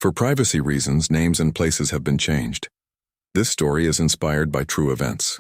For privacy reasons, names and places have been changed. This story is inspired by true events.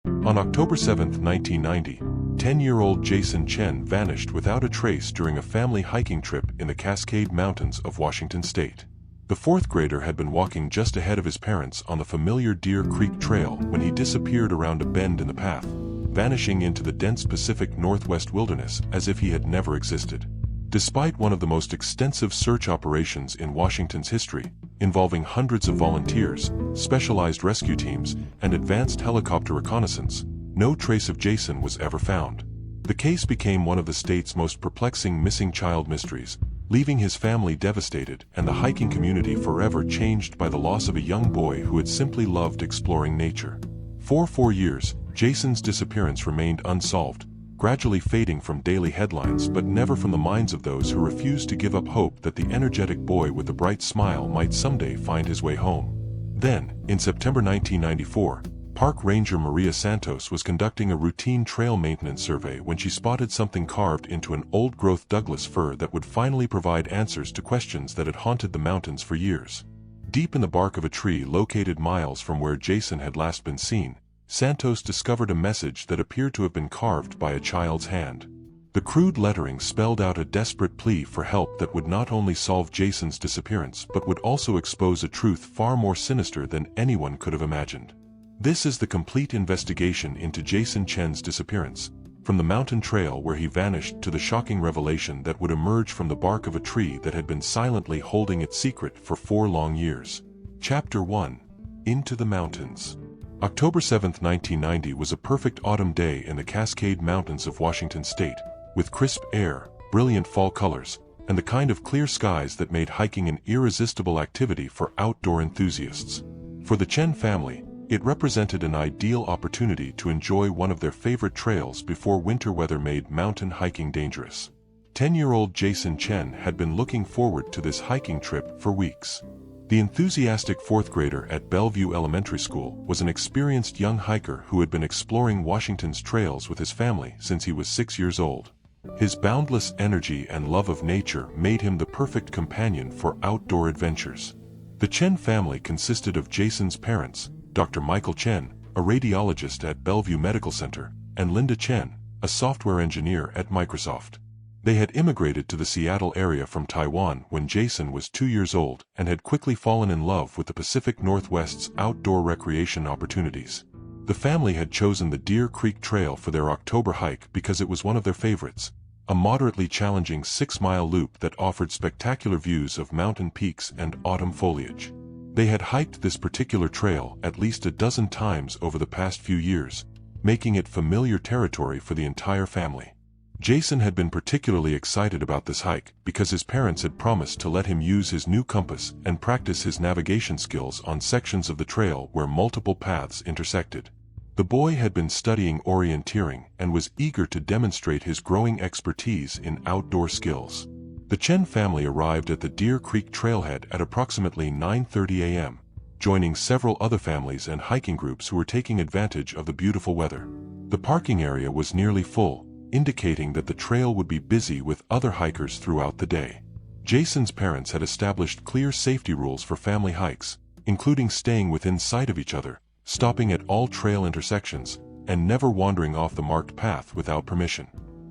On October 7, 1990, 10-year-old Jason Chen vanished without a trace during a family hiking trip in the Cascade Mountains of Washington state. The fourth grader had been walking just ahead of his parents on the familiar Deer Creek Trail when he disappeared around a bend in the path, vanishing into the dense Pacific Northwest wilderness as if he had never existed. Despite one of the most extensive search operations in Washington's history, involving hundreds of volunteers, specialized rescue teams, and advanced helicopter reconnaissance, no trace of Jason was ever found. The case became one of the state's most perplexing missing child mysteries, leaving his family devastated and the hiking community forever changed by the loss of a young boy who had simply loved exploring nature. For 4 years, Jason's disappearance remained unsolved, gradually fading from daily headlines but never from the minds of those who refused to give up hope that the energetic boy with the bright smile might someday find his way home. Then, in September 1994, Park Ranger Maria Santos was conducting a routine trail maintenance survey when she spotted something carved into an old-growth Douglas fir that would finally provide answers to questions that had haunted the mountains for years. Deep in the bark of a tree located miles from where Jason had last been seen, Santos discovered a message that appeared to have been carved by a child's hand. The crude lettering spelled out a desperate plea for help that would not only solve Jason's disappearance but would also expose a truth far more sinister than anyone could have imagined. This is the complete investigation into Jason Chen's disappearance, from the mountain trail where he vanished to the shocking revelation that would emerge from the bark of a tree that had been silently holding its secret for 4 long years. Chapter 1. Into the Mountains. October 7, 1990 was a perfect autumn day in the Cascade Mountains of Washington state, with crisp air, brilliant fall colors, and the kind of clear skies that made hiking an irresistible activity for outdoor enthusiasts. For the Chen family, it represented an ideal opportunity to enjoy one of their favorite trails before winter weather made mountain hiking dangerous. 10-year-old Jason Chen had been looking forward to this hiking trip for weeks. The enthusiastic fourth grader at Bellevue Elementary School was an experienced young hiker who had been exploring Washington's trails with his family since he was 6 years old. His boundless energy and love of nature made him the perfect companion for outdoor adventures. The Chen family consisted of Jason's parents, Dr. Michael Chen, a radiologist at Bellevue Medical Center, and Linda Chen, a software engineer at Microsoft. They had immigrated to the Seattle area from Taiwan when Jason was 2 years old and had quickly fallen in love with the Pacific Northwest's outdoor recreation opportunities. The family had chosen the Deer Creek Trail for their October hike because it was one of their favorites, a moderately challenging 6-mile loop that offered spectacular views of mountain peaks and autumn foliage. They had hiked this particular trail at least a dozen times over the past few years, making it familiar territory for the entire family. Jason had been particularly excited about this hike because his parents had promised to let him use his new compass and practice his navigation skills on sections of the trail where multiple paths intersected. The boy had been studying orienteering and was eager to demonstrate his growing expertise in outdoor skills. The Chen family arrived at the Deer Creek trailhead at approximately 9:30 a.m., joining several other families and hiking groups who were taking advantage of the beautiful weather. The parking area was nearly full, indicating that the trail would be busy with other hikers throughout the day. Jason's parents had established clear safety rules for family hikes, including staying within sight of each other, stopping at all trail intersections, and never wandering off the marked path without permission.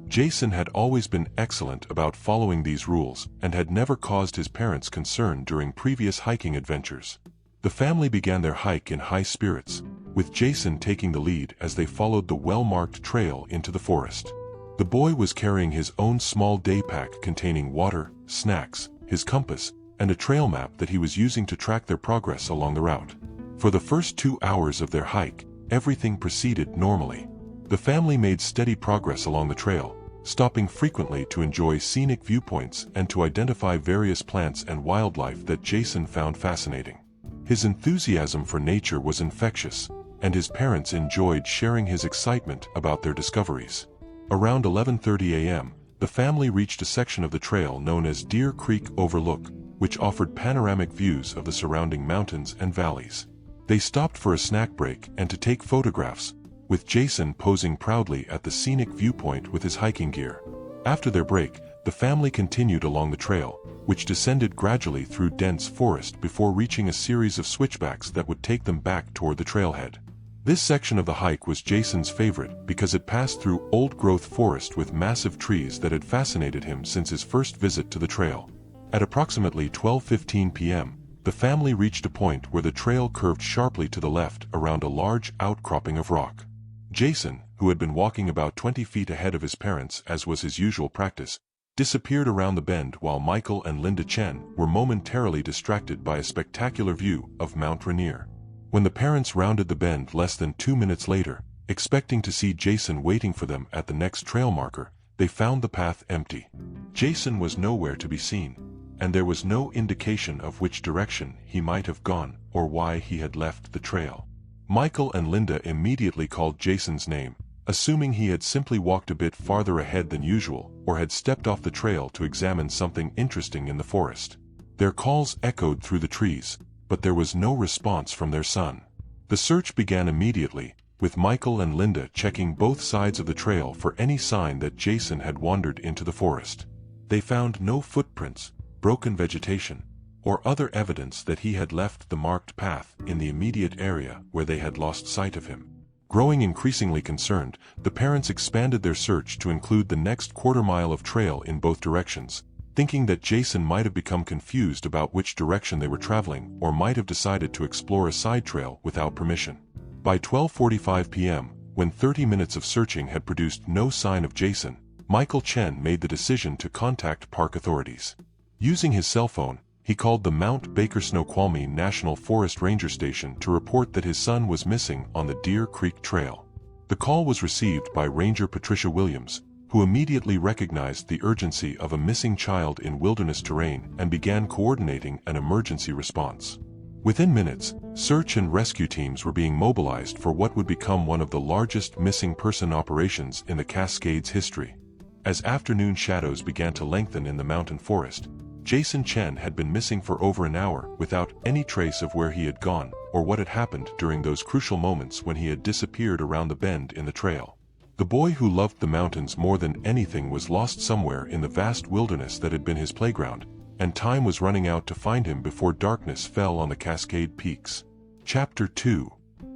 Jason had always been excellent about following these rules and had never caused his parents concern during previous hiking adventures. The family began their hike in high spirits, with Jason taking the lead as they followed the well-marked trail into the forest. The boy was carrying his own small day pack containing water, snacks, his compass, and a trail map that he was using to track their progress along the route. For the first 2 hours of their hike, everything proceeded normally. The family made steady progress along the trail, stopping frequently to enjoy scenic viewpoints and to identify various plants and wildlife that Jason found fascinating. His enthusiasm for nature was infectious, and his parents enjoyed sharing his excitement about their discoveries. Around 11:30 a.m., the family reached a section of the trail known as Deer Creek Overlook, which offered panoramic views of the surrounding mountains and valleys. They stopped for a snack break and to take photographs, with Jason posing proudly at the scenic viewpoint with his hiking gear. After their break, The family continued along the trail, which descended gradually through dense forest before reaching a series of switchbacks that would take them back toward the trailhead. This section of the hike was Jason's favorite because it passed through old-growth forest with massive trees that had fascinated him since his first visit to the trail. At approximately 12:15 p.m., the family reached a point where the trail curved sharply to the left around a large outcropping of rock. Jason, who had been walking about 20 feet ahead of his parents as was his usual practice, disappeared around the bend while Michael and Linda Chen were momentarily distracted by a spectacular view of Mount Rainier. When the parents rounded the bend less than 2 minutes later, expecting to see Jason waiting for them at the next trail marker, they found the path empty. Jason was nowhere to be seen, and there was no indication of which direction he might have gone or why he had left the trail. Michael and Linda immediately called Jason's name, assuming he had simply walked a bit farther ahead than usual or had stepped off the trail to examine something interesting in the forest. Their calls echoed through the trees, but there was no response from their son. The search began immediately, with Michael and Linda checking both sides of the trail for any sign that Jason had wandered into the forest. They found no footprints, broken vegetation, or other evidence that he had left the marked path in the immediate area where they had lost sight of him. Growing increasingly concerned, the parents expanded their search to include the next quarter-mile of trail in both directions, thinking that Jason might have become confused about which direction they were traveling or might have decided to explore a side trail without permission. By 12:45 p.m., when 30 minutes of searching had produced no sign of Jason, Michael Chen made the decision to contact park authorities. Using his cell phone, he called the Mount Baker Snoqualmie National Forest Ranger Station to report that his son was missing on the Deer Creek Trail. The call was received by Ranger Patricia Williams, who immediately recognized the urgency of a missing child in wilderness terrain and began coordinating an emergency response. Within minutes, search and rescue teams were being mobilized for what would become one of the largest missing person operations in the Cascades' history. As afternoon shadows began to lengthen in the mountain forest, Jason Chen had been missing for over an hour without any trace of where he had gone or what had happened during those crucial moments when he had disappeared around the bend in the trail. The boy who loved the mountains more than anything was lost somewhere in the vast wilderness that had been his playground, and time was running out to find him before darkness fell on the Cascade Peaks. Chapter 2: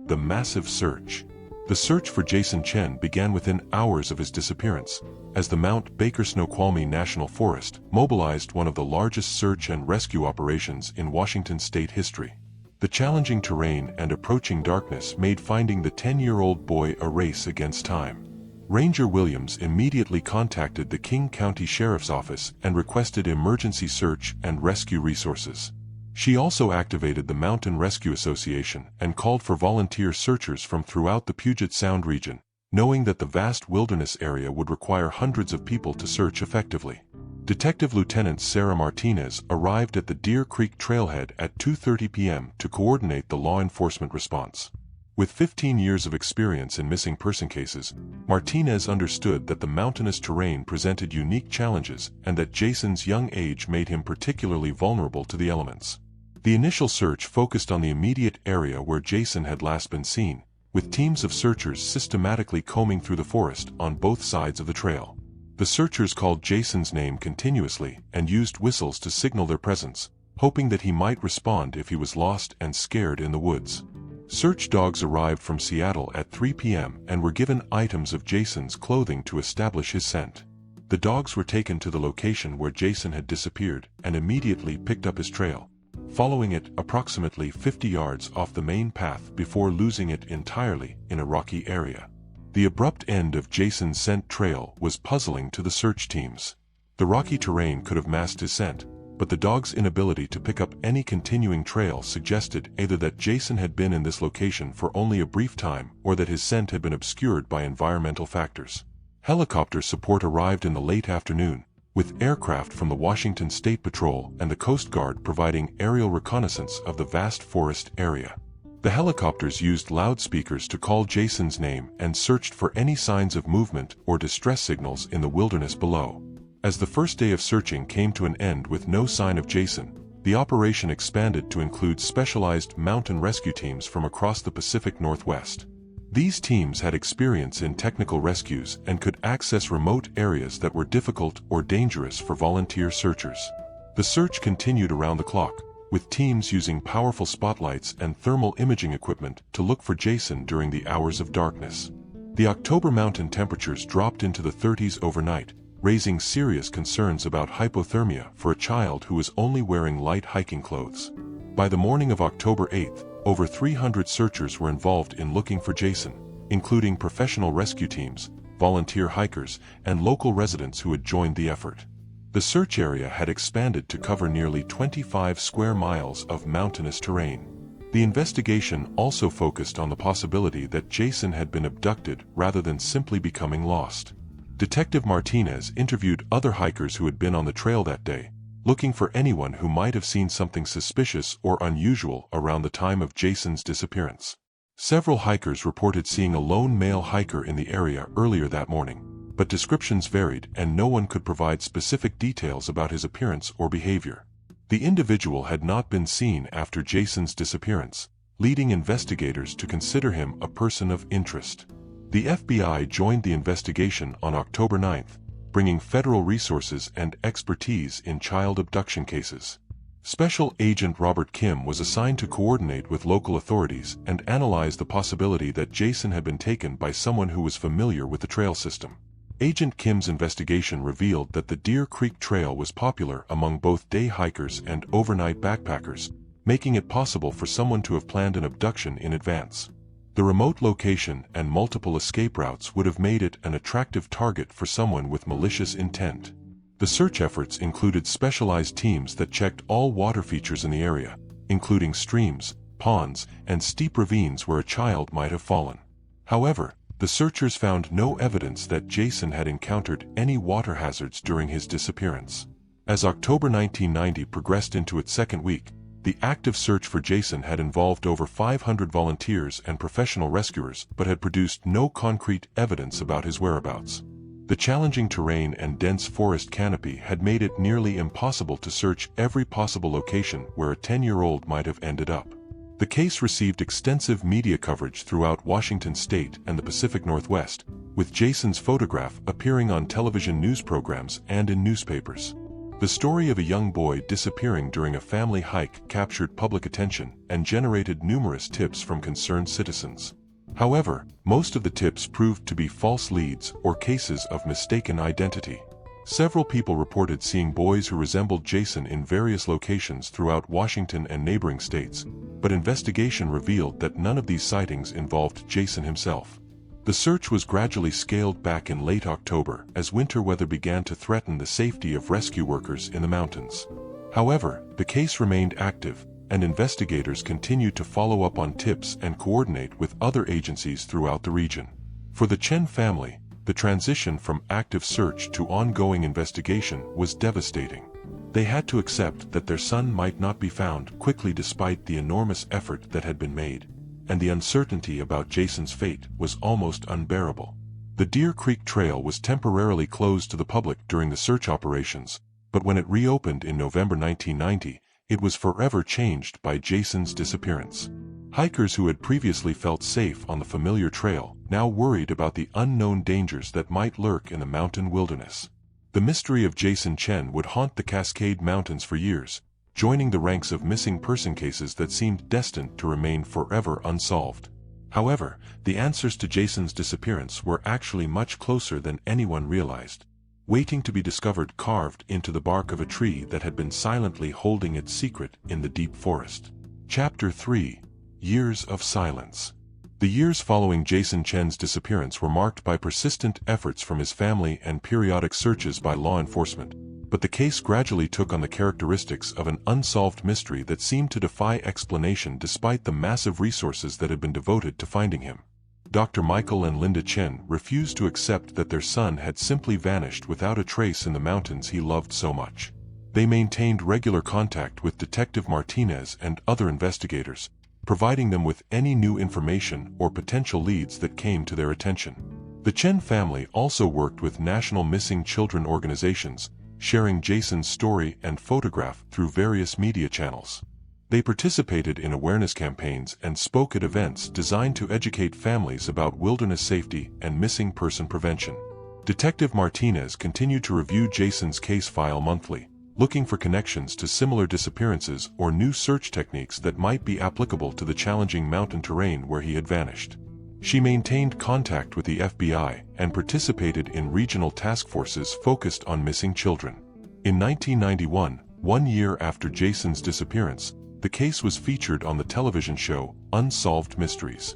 The Massive Search. The search for Jason Chen began within hours of his disappearance, as the Mount Baker Snoqualmie National Forest mobilized one of the largest search and rescue operations in Washington state history. The challenging terrain and approaching darkness made finding the 10-year-old boy a race against time. Ranger Williams immediately contacted the King County Sheriff's Office and requested emergency search and rescue resources. She also activated the Mountain Rescue Association and called for volunteer searchers from throughout the Puget Sound region, knowing that the vast wilderness area would require hundreds of people to search effectively. Detective Lieutenant Sarah Martinez arrived at the Deer Creek trailhead at 2:30 p.m. to coordinate the law enforcement response. With 15 years of experience in missing person cases, Martinez understood that the mountainous terrain presented unique challenges and that Jason's young age made him particularly vulnerable to the elements. The initial search focused on the immediate area where Jason had last been seen, with teams of searchers systematically combing through the forest on both sides of the trail. The searchers called Jason's name continuously and used whistles to signal their presence, hoping that he might respond if he was lost and scared in the woods. Search dogs arrived from Seattle at 3 p.m. and were given items of Jason's clothing to establish his scent. The dogs were taken to the location where Jason had disappeared and immediately picked up his trail, following it approximately 50 yards off the main path before losing it entirely in a rocky area. The abrupt end of Jason's scent trail was puzzling to the search teams. The rocky terrain could have masked his scent, but the dog's inability to pick up any continuing trail suggested either that Jason had been in this location for only a brief time or that his scent had been obscured by environmental factors. Helicopter support arrived in the late afternoon, with aircraft from the Washington State Patrol and the Coast Guard providing aerial reconnaissance of the vast forest area. The helicopters used loudspeakers to call Jason's name and searched for any signs of movement or distress signals in the wilderness below. As the first day of searching came to an end with no sign of Jason, the operation expanded to include specialized mountain rescue teams from across the Pacific Northwest. These teams had experience in technical rescues and could access remote areas that were difficult or dangerous for volunteer searchers. The search continued around the clock, with teams using powerful spotlights and thermal imaging equipment to look for Jason during the hours of darkness. The October mountain temperatures dropped into the 30s overnight, raising serious concerns about hypothermia for a child who was only wearing light hiking clothes. By the morning of October 8th, over 300 searchers were involved in looking for Jason, including professional rescue teams, volunteer hikers, and local residents who had joined the effort. The search area had expanded to cover nearly 25 square miles of mountainous terrain. The investigation also focused on the possibility that Jason had been abducted rather than simply becoming lost. Detective Martinez interviewed other hikers who had been on the trail that day, looking for anyone who might have seen something suspicious or unusual around the time of Jason's disappearance. Several hikers reported seeing a lone male hiker in the area earlier that morning, but descriptions varied and no one could provide specific details about his appearance or behavior. The individual had not been seen after Jason's disappearance, leading investigators to consider him a person of interest. The FBI joined the investigation on October 9th, bringing federal resources and expertise in child abduction cases. Special Agent Robert Kim was assigned to coordinate with local authorities and analyze the possibility that Jason had been taken by someone who was familiar with the trail system. Agent Kim's investigation revealed that the Deer Creek Trail was popular among both day hikers and overnight backpackers, making it possible for someone to have planned an abduction in advance. The remote location and multiple escape routes would have made it an attractive target for someone with malicious intent. The search efforts included specialized teams that checked all water features in the area, including streams, ponds, and steep ravines where a child might have fallen. However, the searchers found no evidence that Jason had encountered any water hazards during his disappearance. As October 1990 progressed into its second week, the active search for Jason had involved over 500 volunteers and professional rescuers but had produced no concrete evidence about his whereabouts. The challenging terrain and dense forest canopy had made it nearly impossible to search every possible location where a 10-year-old might have ended up. The case received extensive media coverage throughout Washington state and the Pacific Northwest, with Jason's photograph appearing on television news programs and in newspapers. The story of a young boy disappearing during a family hike captured public attention and generated numerous tips from concerned citizens. However, most of the tips proved to be false leads or cases of mistaken identity. Several people reported seeing boys who resembled Jason in various locations throughout Washington and neighboring states, but investigation revealed that none of these sightings involved Jason himself. The search was gradually scaled back in late October as winter weather began to threaten the safety of rescue workers in the mountains. However, the case remained active, and investigators continued to follow up on tips and coordinate with other agencies throughout the region. For the Chen family, the transition from active search to ongoing investigation was devastating. They had to accept that their son might not be found quickly despite the enormous effort that had been made, and the uncertainty about Jason's fate was almost unbearable. The Deer Creek Trail was temporarily closed to the public during the search operations, but when it reopened in November 1990, it was forever changed by Jason's disappearance. Hikers who had previously felt safe on the familiar trail now worried about the unknown dangers that might lurk in the mountain wilderness. The mystery of Jason Chen would haunt the Cascade Mountains for years, joining the ranks of missing person cases that seemed destined to remain forever unsolved. However, the answers to Jason's disappearance were actually much closer than anyone realized, waiting to be discovered carved into the bark of a tree that had been silently holding its secret in the deep forest. Chapter 3: Years of Silence. The years following Jason Chen's disappearance were marked by persistent efforts from his family and periodic searches by law enforcement, but the case gradually took on the characteristics of an unsolved mystery that seemed to defy explanation despite the massive resources that had been devoted to finding him. Dr. Michael and Linda Chen refused to accept that their son had simply vanished without a trace in the mountains he loved so much. They maintained regular contact with Detective Martinez and other investigators, providing them with any new information or potential leads that came to their attention. The Chen family also worked with national missing children organizations, sharing Jason's story and photograph through various media channels. They participated in awareness campaigns and spoke at events designed to educate families about wilderness safety and missing person prevention. Detective Martinez continued to review Jason's case file monthly, looking for connections to similar disappearances or new search techniques that might be applicable to the challenging mountain terrain where he had vanished. She maintained contact with the FBI and participated in regional task forces focused on missing children. In 1991, 1 year after Jason's disappearance, the case was featured on the television show Unsolved Mysteries.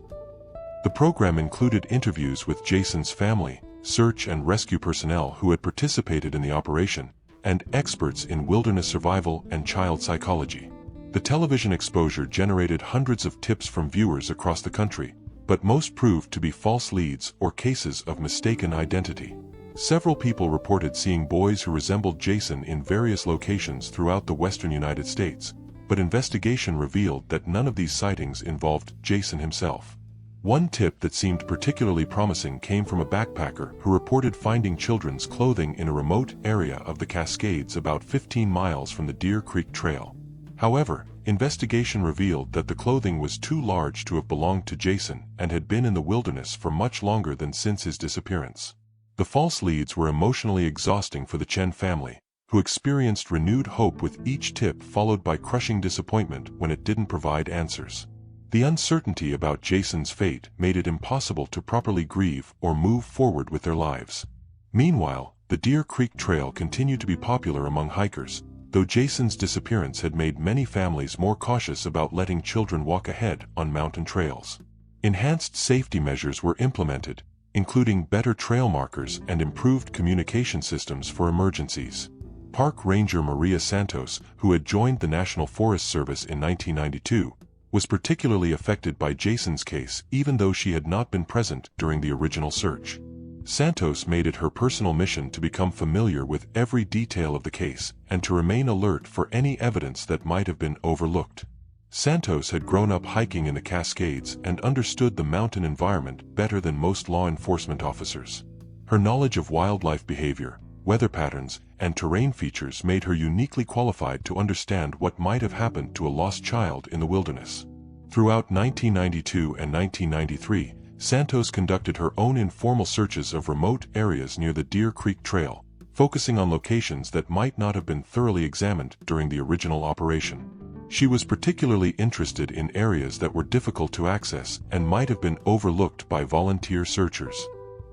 The program included interviews with Jason's family, search and rescue personnel who had participated in the operation, and experts in wilderness survival and child psychology. The television exposure generated hundreds of tips from viewers across the country, but most proved to be false leads or cases of mistaken identity. Several people reported seeing boys who resembled Jason in various locations throughout the western United States, but investigation revealed that none of these sightings involved Jason himself. One tip that seemed particularly promising came from a backpacker who reported finding children's clothing in a remote area of the Cascades about 15 miles from the Deer Creek Trail. However, investigation revealed that the clothing was too large to have belonged to Jason and had been in the wilderness for much longer than since his disappearance. The false leads were emotionally exhausting for the Chen family, who experienced renewed hope with each tip followed by crushing disappointment when it didn't provide answers. The uncertainty about Jason's fate made it impossible to properly grieve or move forward with their lives. Meanwhile, the Deer Creek Trail continued to be popular among hikers, though Jason's disappearance had made many families more cautious about letting children walk ahead on mountain trails. Enhanced safety measures were implemented, including better trail markers and improved communication systems for emergencies. Park Ranger Maria Santos, who had joined the National Forest Service in 1992, was particularly affected by Jason's case even though she had not been present during the original search. Santos made it her personal mission to become familiar with every detail of the case and to remain alert for any evidence that might have been overlooked. Santos had grown up hiking in the Cascades and understood the mountain environment better than most law enforcement officers. Her knowledge of wildlife behavior, weather patterns, and terrain features made her uniquely qualified to understand what might have happened to a lost child in the wilderness. Throughout 1992 and 1993, Santos conducted her own informal searches of remote areas near the Deer Creek Trail, focusing on locations that might not have been thoroughly examined during the original operation. She was particularly interested in areas that were difficult to access and might have been overlooked by volunteer searchers.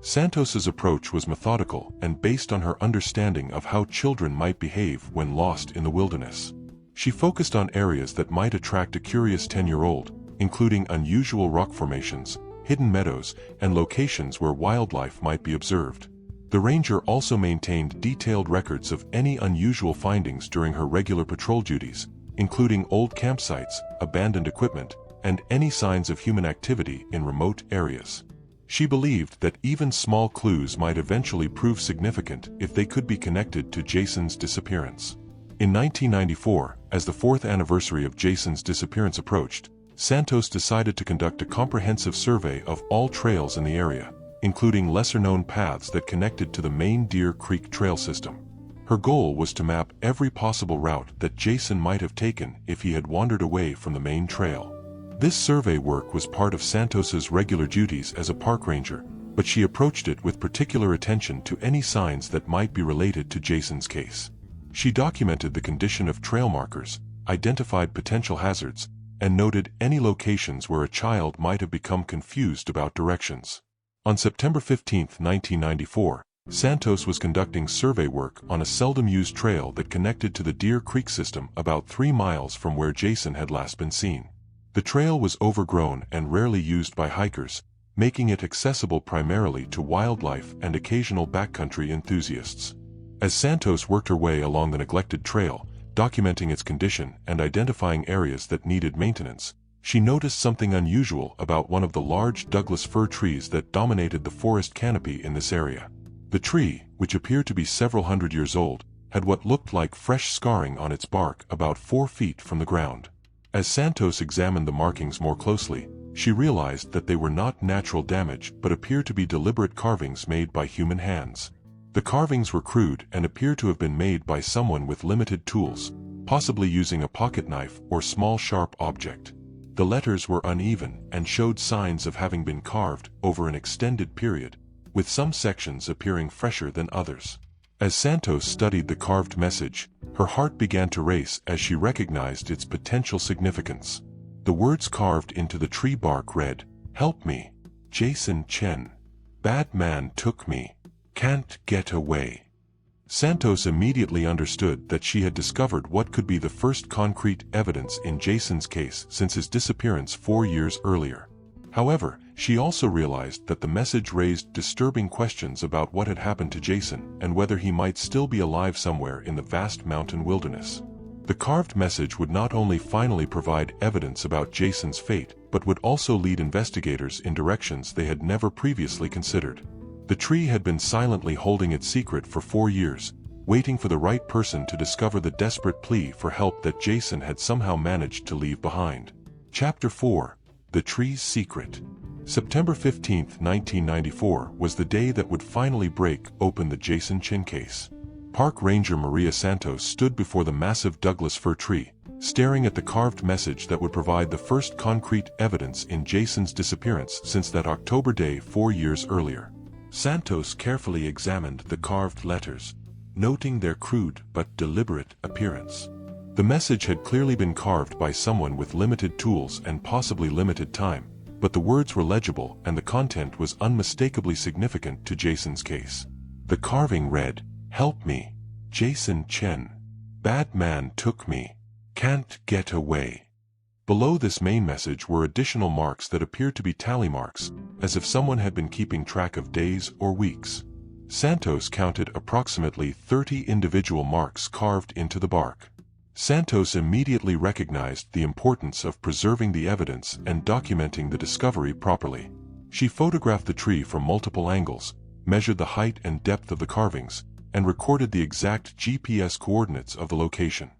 Santos's approach was methodical and based on her understanding of how children might behave when lost in the wilderness. She focused on areas that might attract a curious 10-year-old, including unusual rock formations, hidden meadows, and locations where wildlife might be observed. The ranger also maintained detailed records of any unusual findings during her regular patrol duties, including old campsites, abandoned equipment, and any signs of human activity in remote areas. She believed that even small clues might eventually prove significant if they could be connected to Jason's disappearance. In 1994, as the 4th anniversary of Jason's disappearance approached, Santos decided to conduct a comprehensive survey of all trails in the area, including lesser-known paths that connected to the main Deer Creek Trail system. Her goal was to map every possible route that Jason might have taken if he had wandered away from the main trail. This survey work was part of Santos's regular duties as a park ranger, but she approached it with particular attention to any signs that might be related to Jason's case. She documented the condition of trail markers, identified potential hazards, and noted any locations where a child might have become confused about directions. On September 15, 1994, Santos was conducting survey work on a seldom-used trail that connected to the Deer Creek system about 3 miles from where Jason had last been seen. The trail was overgrown and rarely used by hikers, making it accessible primarily to wildlife and occasional backcountry enthusiasts. As Santos worked her way along the neglected trail, documenting its condition and identifying areas that needed maintenance, she noticed something unusual about one of the large Douglas fir trees that dominated the forest canopy in this area. The tree, which appeared to be several hundred years old, had what looked like fresh scarring on its bark about 4 feet from the ground. As Santos examined the markings more closely, she realized that they were not natural damage but appeared to be deliberate carvings made by human hands. The carvings were crude and appear to have been made by someone with limited tools, possibly using a pocket knife or small sharp object. The letters were uneven and showed signs of having been carved over an extended period, with some sections appearing fresher than others. As Santos studied the carved message, her heart began to race as she recognized its potential significance. The words carved into the tree bark read, "Help me, Jason Chen. Bad man took me. Can't get away." Santos immediately understood that she had discovered what could be the first concrete evidence in Jason's case since his disappearance 4 years earlier. However, she also realized that the message raised disturbing questions about what had happened to Jason and whether he might still be alive somewhere in the vast mountain wilderness. The carved message would not only finally provide evidence about Jason's fate, but would also lead investigators in directions they had never previously considered. The tree had been silently holding its secret for 4 years, waiting for the right person to discover the desperate plea for help that Jason had somehow managed to leave behind. Chapter 4: The Tree's Secret. September 15, 1994 was the day that would finally break open the Jason Chen case. Park Ranger Maria Santos stood before the massive Douglas fir tree, staring at the carved message that would provide the first concrete evidence in Jason's disappearance since that October day 4 years earlier. Santos carefully examined the carved letters, noting their crude but deliberate appearance. The message had clearly been carved by someone with limited tools and possibly limited time, but the words were legible and the content was unmistakably significant to Jason's case. The carving read, "Help me, Jason Chen. Bad man took me. Can't get away." Below this main message were additional marks that appeared to be tally marks, as if someone had been keeping track of days or weeks. Santos counted approximately 30 individual marks carved into the bark. Santos immediately recognized the importance of preserving the evidence and documenting the discovery properly. She photographed the tree from multiple angles, measured the height and depth of the carvings, and recorded the exact GPS coordinates of the location.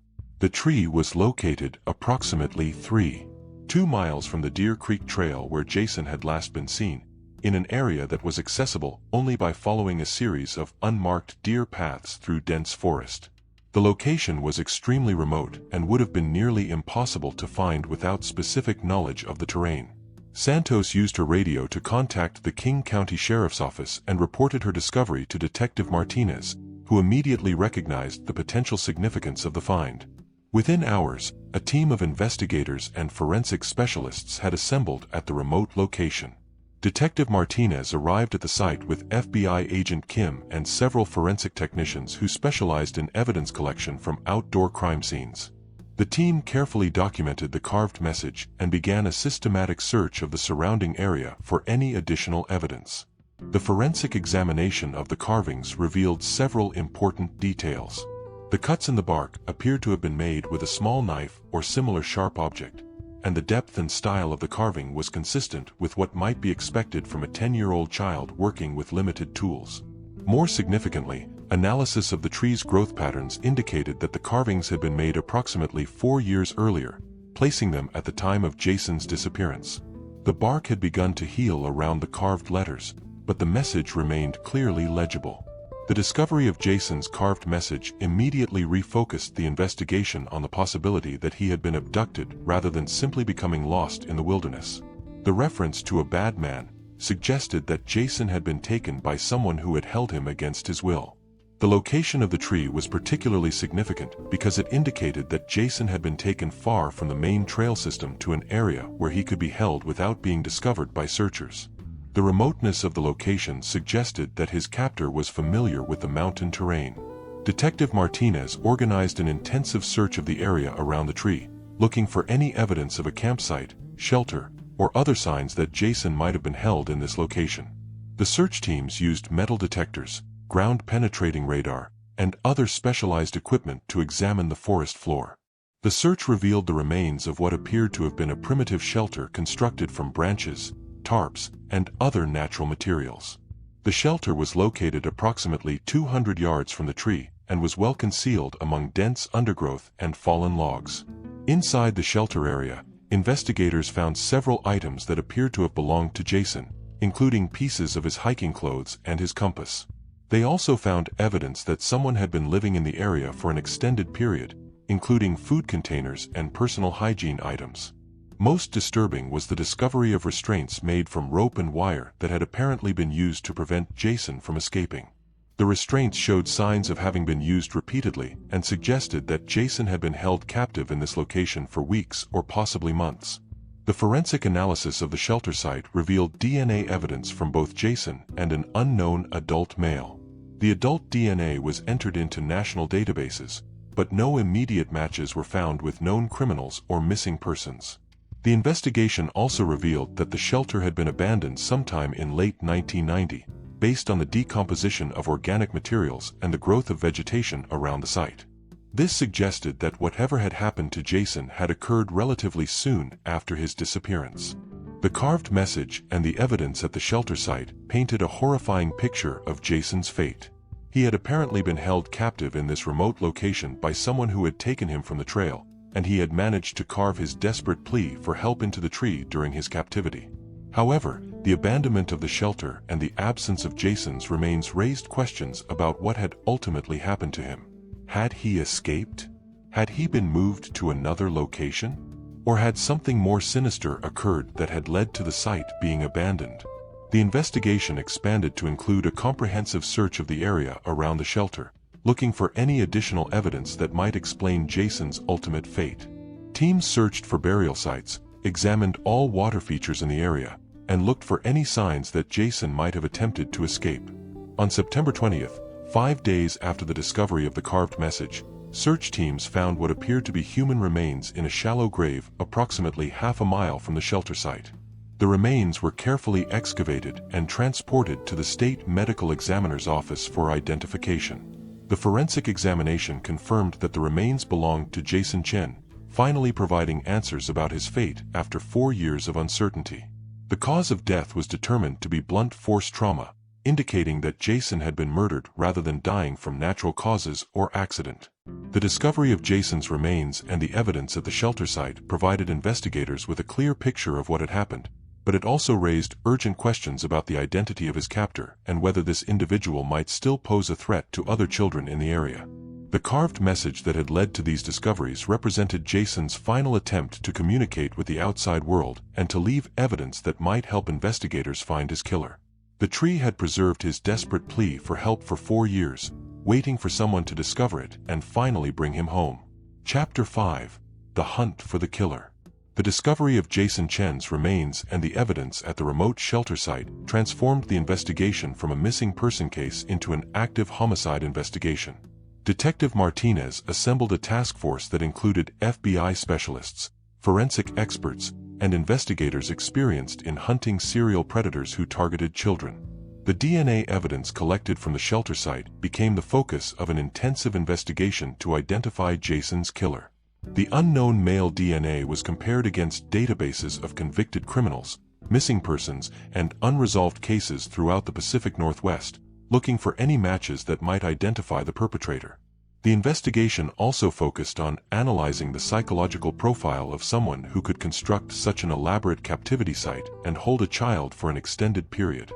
The tree was located approximately 3.2 miles from the Deer Creek Trail where Jason had last been seen, in an area that was accessible only by following a series of unmarked deer paths through dense forest. The location was extremely remote and would have been nearly impossible to find without specific knowledge of the terrain. Santos used her radio to contact the King County Sheriff's Office and reported her discovery to Detective Martinez, who immediately recognized the potential significance of the find. Within hours, a team of investigators and forensic specialists had assembled at the remote location. Detective Martinez arrived at the site with FBI agent Kim and several forensic technicians who specialized in evidence collection from outdoor crime scenes. The team carefully documented the carved message and began a systematic search of the surrounding area for any additional evidence. The forensic examination of the carvings revealed several important details. The cuts in the bark appeared to have been made with a small knife or similar sharp object, and the depth and style of the carving was consistent with what might be expected from a 10-year-old child working with limited tools. More significantly, analysis of the tree's growth patterns indicated that the carvings had been made approximately 4 years earlier, placing them at the time of Jason's disappearance. The bark had begun to heal around the carved letters, but the message remained clearly legible. The discovery of Jason's carved message immediately refocused the investigation on the possibility that he had been abducted rather than simply becoming lost in the wilderness. The reference to a bad man suggested that Jason had been taken by someone who had held him against his will. The location of the tree was particularly significant because it indicated that Jason had been taken far from the main trail system to an area where he could be held without being discovered by searchers. The remoteness of the location suggested that his captor was familiar with the mountain terrain. Detective Martinez organized an intensive search of the area around the tree, looking for any evidence of a campsite, shelter, or other signs that Jason might have been held in this location. The search teams used metal detectors, ground-penetrating radar, and other specialized equipment to examine the forest floor. The search revealed the remains of what appeared to have been a primitive shelter constructed from branches, tarps, and other natural materials. The shelter was located approximately 200 yards from the tree and was well concealed among dense undergrowth and fallen logs. Inside the shelter area, investigators found several items that appeared to have belonged to Jason, including pieces of his hiking clothes and his compass. They also found evidence that someone had been living in the area for an extended period, including food containers and personal hygiene items. Most disturbing was the discovery of restraints made from rope and wire that had apparently been used to prevent Jason from escaping. The restraints showed signs of having been used repeatedly and suggested that Jason had been held captive in this location for weeks or possibly months. The forensic analysis of the shelter site revealed DNA evidence from both Jason and an unknown adult male. The adult DNA was entered into national databases, but no immediate matches were found with known criminals or missing persons. The investigation also revealed that the shelter had been abandoned sometime in late 1990, based on the decomposition of organic materials and the growth of vegetation around the site. This suggested that whatever had happened to Jason had occurred relatively soon after his disappearance. The carved message and the evidence at the shelter site painted a horrifying picture of Jason's fate. He had apparently been held captive in this remote location by someone who had taken him from the trail, and he had managed to carve his desperate plea for help into the tree during his captivity. However, the abandonment of the shelter and the absence of Jason's remains raised questions about what had ultimately happened to him. Had he escaped? Had he been moved to another location? Or had something more sinister occurred that had led to the site being abandoned? The investigation expanded to include a comprehensive search of the area around the shelter, looking for any additional evidence that might explain Jason's ultimate fate. Teams searched for burial sites, examined all water features in the area, and looked for any signs that Jason might have attempted to escape. On September 20th, 5 days after the discovery of the carved message, search teams found what appeared to be human remains in a shallow grave approximately half a mile from the shelter site. The remains were carefully excavated and transported to the state medical examiner's office for identification. The forensic examination confirmed that the remains belonged to Jason Chen, finally providing answers about his fate after 4 years of uncertainty. The cause of death was determined to be blunt force trauma, indicating that Jason had been murdered rather than dying from natural causes or accident. The discovery of Jason's remains and the evidence at the shelter site provided investigators with a clear picture of what had happened, but it also raised urgent questions about the identity of his captor and whether this individual might still pose a threat to other children in the area. The carved message that had led to these discoveries represented Jason's final attempt to communicate with the outside world and to leave evidence that might help investigators find his killer. The tree had preserved his desperate plea for help for 4 years, waiting for someone to discover it and finally bring him home. Chapter 5: The Hunt for the Killer. The discovery of Jason Chen's remains and the evidence at the remote shelter site transformed the investigation from a missing person case into an active homicide investigation. Detective Martinez assembled a task force that included FBI specialists, forensic experts, and investigators experienced in hunting serial predators who targeted children. The DNA evidence collected from the shelter site became the focus of an intensive investigation to identify Jason's killer. The unknown male DNA was compared against databases of convicted criminals, missing persons, and unresolved cases throughout the Pacific Northwest, looking for any matches that might identify the perpetrator. The investigation also focused on analyzing the psychological profile of someone who could construct such an elaborate captivity site and hold a child for an extended period.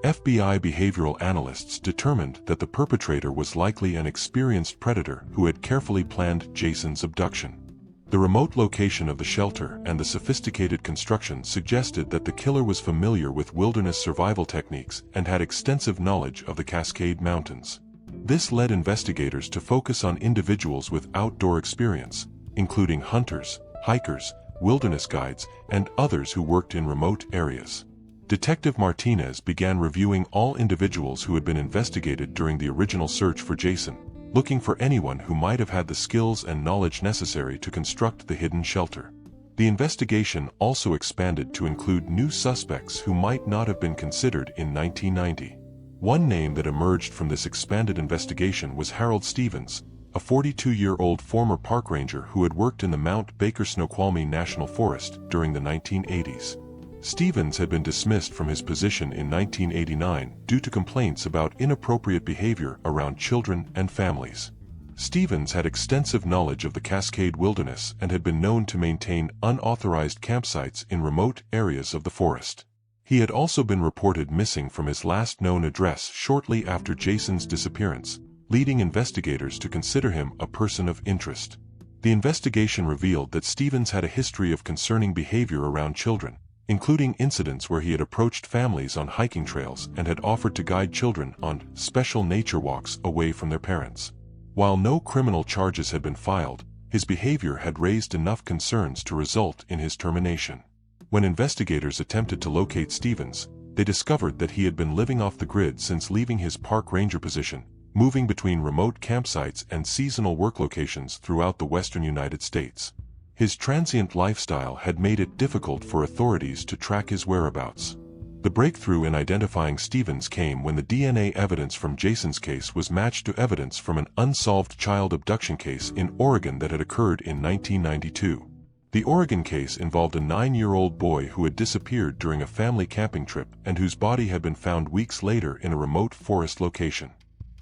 FBI behavioral analysts determined that the perpetrator was likely an experienced predator who had carefully planned Jason's abduction. The remote location of the shelter and the sophisticated construction suggested that the killer was familiar with wilderness survival techniques and had extensive knowledge of the Cascade Mountains. This led investigators to focus on individuals with outdoor experience, including hunters, hikers, wilderness guides, and others who worked in remote areas. Detective Martinez began reviewing all individuals who had been investigated during the original search for Jason, looking for anyone who might have had the skills and knowledge necessary to construct the hidden shelter. The investigation also expanded to include new suspects who might not have been considered in 1990. One name that emerged from this expanded investigation was Harold Stevens, a 42-year-old former park ranger who had worked in the Mount Baker Snoqualmie National Forest during the 1980s. Stevens had been dismissed from his position in 1989 due to complaints about inappropriate behavior around children and families. Stevens had extensive knowledge of the Cascade Wilderness and had been known to maintain unauthorized campsites in remote areas of the forest. He had also been reported missing from his last known address shortly after Jason's disappearance, leading investigators to consider him a person of interest. The investigation revealed that Stevens had a history of concerning behavior around children, including incidents where he had approached families on hiking trails and had offered to guide children on special nature walks away from their parents. While no criminal charges had been filed, his behavior had raised enough concerns to result in his termination. When investigators attempted to locate Stevens, they discovered that he had been living off the grid since leaving his park ranger position, moving between remote campsites and seasonal work locations throughout the western United States. His transient lifestyle had made it difficult for authorities to track his whereabouts. The breakthrough in identifying Stevens came when the DNA evidence from Jason's case was matched to evidence from an unsolved child abduction case in Oregon that had occurred in 1992. The Oregon case involved a 9-year-old boy who had disappeared during a family camping trip and whose body had been found weeks later in a remote forest location.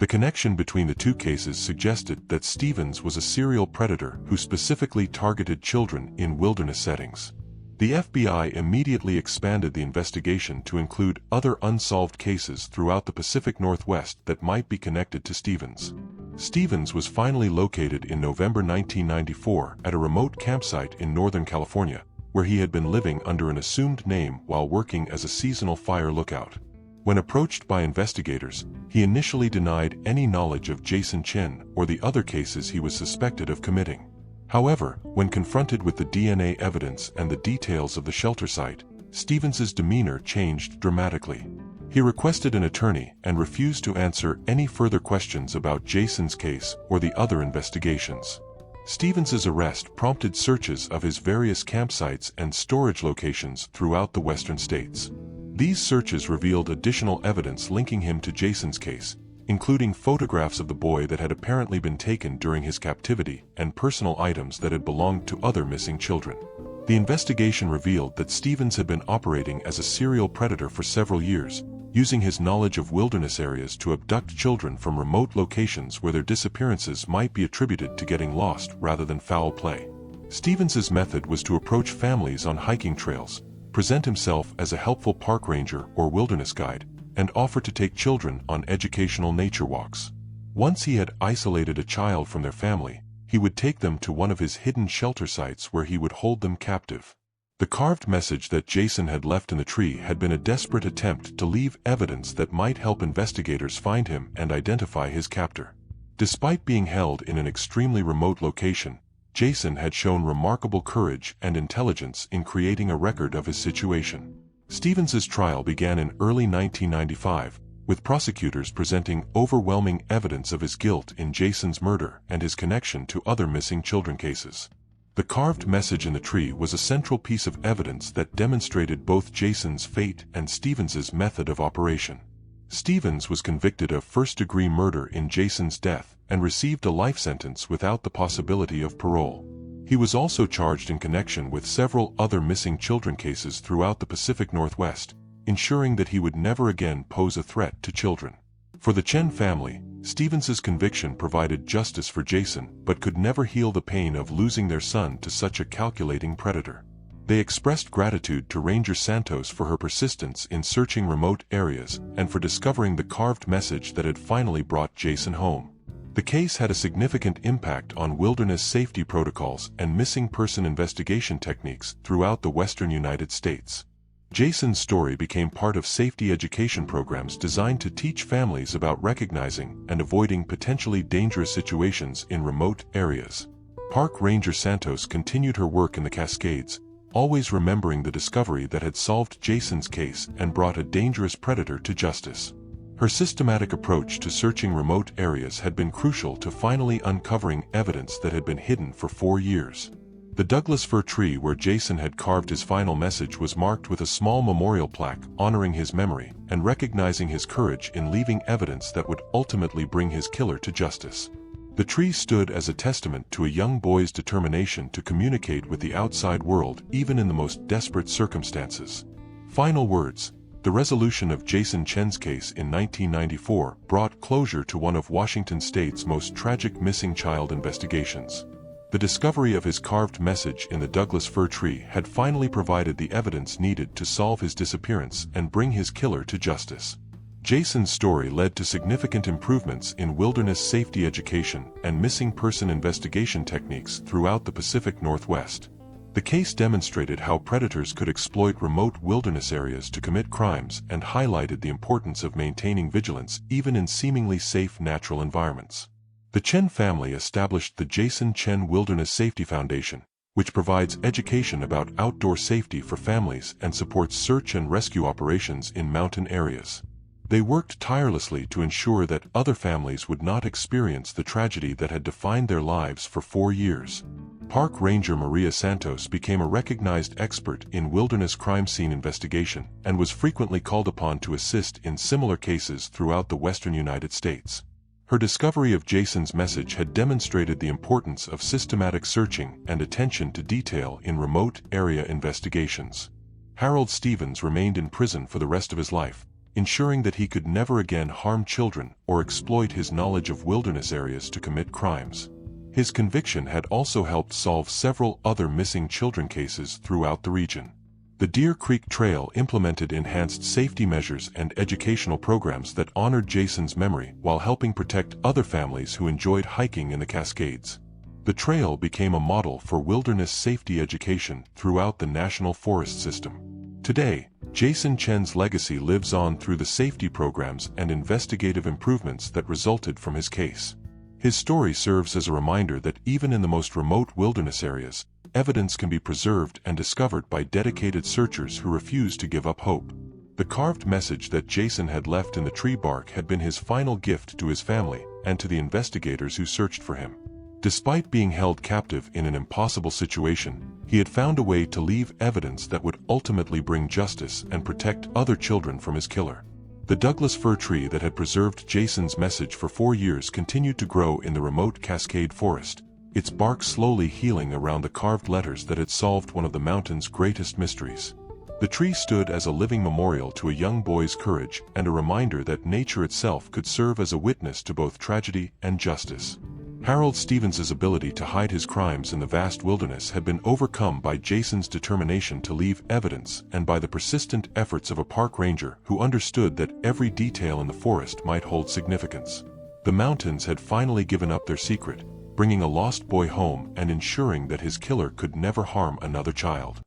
The connection between the two cases suggested that Stevens was a serial predator who specifically targeted children in wilderness settings. The FBI immediately expanded the investigation to include other unsolved cases throughout the Pacific Northwest that might be connected to Stevens. Stevens was finally located in November 1994 at a remote campsite in Northern California, where he had been living under an assumed name while working as a seasonal fire lookout. When approached by investigators, he initially denied any knowledge of Jason Chen or the other cases he was suspected of committing. However, when confronted with the DNA evidence and the details of the shelter site, Stevens's demeanor changed dramatically. He requested an attorney and refused to answer any further questions about Jason's case or the other investigations. Stevens's arrest prompted searches of his various campsites and storage locations throughout the western states. These searches revealed additional evidence linking him to Jason's case, including photographs of the boy that had apparently been taken during his captivity and personal items that had belonged to other missing children. The investigation revealed that Stevens had been operating as a serial predator for several years, using his knowledge of wilderness areas to abduct children from remote locations where their disappearances might be attributed to getting lost rather than foul play. Stevens's method was to approach families on hiking trails, present himself as a helpful park ranger or wilderness guide, and offer to take children on educational nature walks. Once he had isolated a child from their family, he would take them to one of his hidden shelter sites where he would hold them captive. The carved message that Jason had left in the tree had been a desperate attempt to leave evidence that might help investigators find him and identify his captor. Despite being held in an extremely remote location, Jason had shown remarkable courage and intelligence in creating a record of his situation. Stevens's trial began in early 1995, with prosecutors presenting overwhelming evidence of his guilt in Jason's murder and his connection to other missing children cases. The carved message in the tree was a central piece of evidence that demonstrated both Jason's fate and Stevens's method of operation. Stevens was convicted of first-degree murder in Jason's death and received a life sentence without the possibility of parole. He was also charged in connection with several other missing children cases throughout the Pacific Northwest, ensuring that he would never again pose a threat to children. For the Chen family, Stevens's conviction provided justice for Jason but could never heal the pain of losing their son to such a calculating predator. They expressed gratitude to Ranger Santos for her persistence in searching remote areas and for discovering the carved message that had finally brought Jason home. The case had a significant impact on wilderness safety protocols and missing person investigation techniques throughout the western United States. Jason's story became part of safety education programs designed to teach families about recognizing and avoiding potentially dangerous situations in remote areas. Park Ranger Santos continued her work in the Cascades, always remembering the discovery that had solved Jason's case and brought a dangerous predator to justice. Her systematic approach to searching remote areas had been crucial to finally uncovering evidence that had been hidden for 4 years. The Douglas fir tree where Jason had carved his final message was marked with a small memorial plaque honoring his memory and recognizing his courage in leaving evidence that would ultimately bring his killer to justice. The tree stood as a testament to a young boy's determination to communicate with the outside world even in the most desperate circumstances. Final words. The resolution of Jason Chen's case in 1994 brought closure to one of Washington State's most tragic missing child investigations. The discovery of his carved message in the Douglas fir tree had finally provided the evidence needed to solve his disappearance and bring his killer to justice. Jason's story led to significant improvements in wilderness safety education and missing person investigation techniques throughout the Pacific Northwest. The case demonstrated how predators could exploit remote wilderness areas to commit crimes and highlighted the importance of maintaining vigilance even in seemingly safe natural environments. The Chen family established the Jason Chen Wilderness Safety Foundation, which provides education about outdoor safety for families and supports search and rescue operations in mountain areas. They worked tirelessly to ensure that other families would not experience the tragedy that had defined their lives for 4 years. Park Ranger Maria Santos became a recognized expert in wilderness crime scene investigation and was frequently called upon to assist in similar cases throughout the western United States. Her discovery of Jason's message had demonstrated the importance of systematic searching and attention to detail in remote area investigations. Harold Stevens remained in prison for the rest of his life, ensuring that he could never again harm children or exploit his knowledge of wilderness areas to commit crimes. His conviction had also helped solve several other missing children cases throughout the region. The Deer Creek Trail implemented enhanced safety measures and educational programs that honored Jason's memory while helping protect other families who enjoyed hiking in the Cascades. The trail became a model for wilderness safety education throughout the National Forest System. Today, Jason Chen's legacy lives on through the safety programs and investigative improvements that resulted from his case. His story serves as a reminder that even in the most remote wilderness areas, evidence can be preserved and discovered by dedicated searchers who refuse to give up hope. The carved message that Jason had left in the tree bark had been his final gift to his family and to the investigators who searched for him. Despite being held captive in an impossible situation, he had found a way to leave evidence that would ultimately bring justice and protect other children from his killer. The Douglas fir tree that had preserved Jason's message for 4 years continued to grow in the remote Cascade Forest, its bark slowly healing around the carved letters that had solved one of the mountain's greatest mysteries. The tree stood as a living memorial to a young boy's courage and a reminder that nature itself could serve as a witness to both tragedy and justice. Harold Stevens's ability to hide his crimes in the vast wilderness had been overcome by Jason's determination to leave evidence and by the persistent efforts of a park ranger who understood that every detail in the forest might hold significance. The mountains had finally given up their secret, bringing a lost boy home and ensuring that his killer could never harm another child.